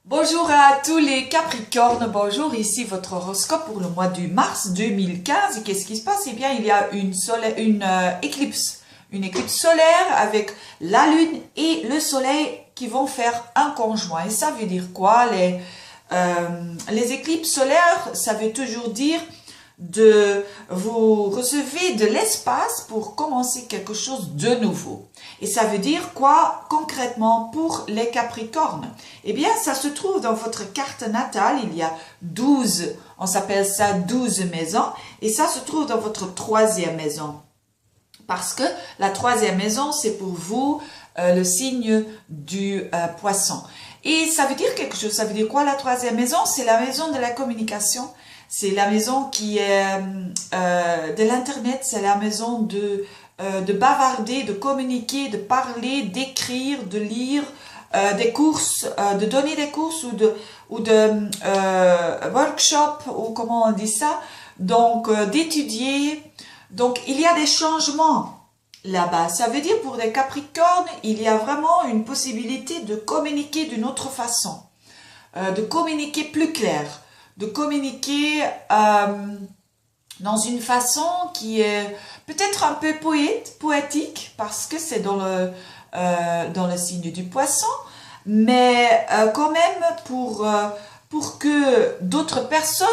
Bonjour à tous les Capricornes, bonjour, ici votre horoscope pour le mois de mars 2015. Et qu'est-ce qui se passe? Eh bien, il y a une éclipse solaire avec la lune et le soleil qui vont faire un conjoint. Et ça veut dire quoi? Les éclipses solaires, ça veut toujours dire vous recevez de l'espace pour commencer quelque chose de nouveau. Et ça veut dire quoi concrètement pour les Capricornes? Eh bien, ça se trouve dans votre carte natale, il y a 12, on s'appelle ça 12 maisons, et ça se trouve dans votre troisième maison. Parce que la troisième maison, c'est pour vous le signe du poisson. Et ça veut dire quelque chose, ça veut dire quoi la troisième maison? C'est la maison de la communication. C'est la maison qui est de l'internet, c'est la maison de bavarder, de communiquer, de parler, d'écrire, de lire, des courses, de donner des courses ou de workshops, ou comment on dit ça, donc d'étudier. Donc il y a des changements là-bas. Ça veut dire pour les Capricornes, il y a vraiment une possibilité de communiquer d'une autre façon, de communiquer plus clair, de communiquer dans une façon qui est peut-être un peu poétique, parce que c'est dans le signe du poisson, mais quand même pour que d'autres personnes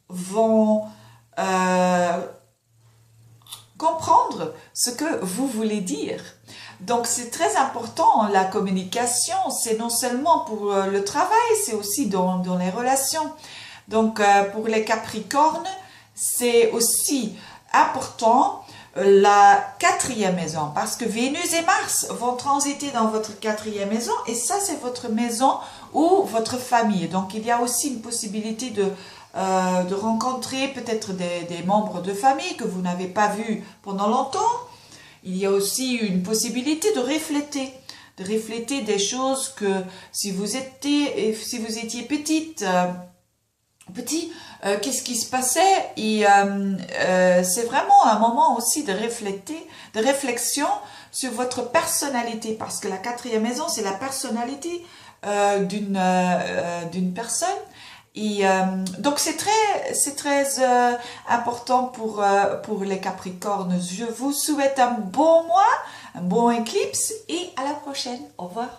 vont comprendre ce que vous voulez dire. Donc c'est très important, la communication, c'est non seulement pour le travail, c'est aussi dans les relations. Donc pour les Capricornes, c'est aussi important la quatrième maison, parce que Vénus et Mars vont transiter dans votre quatrième maison, et ça c'est votre maison ou votre famille. Donc il y a aussi une possibilité de rencontrer peut-être des membres de famille que vous n'avez pas vus pendant longtemps. Il y a aussi une possibilité de refléter des choses que si vous étiez petite, petit, qu'est-ce qui se passait? Et c'est vraiment un moment aussi de réflexion sur votre personnalité, parce que la quatrième maison, c'est la personnalité d'une personne. Et donc c'est très important pour les Capricornes. Je vous souhaite un bon mois, un bon éclipse, et à la prochaine. Au revoir.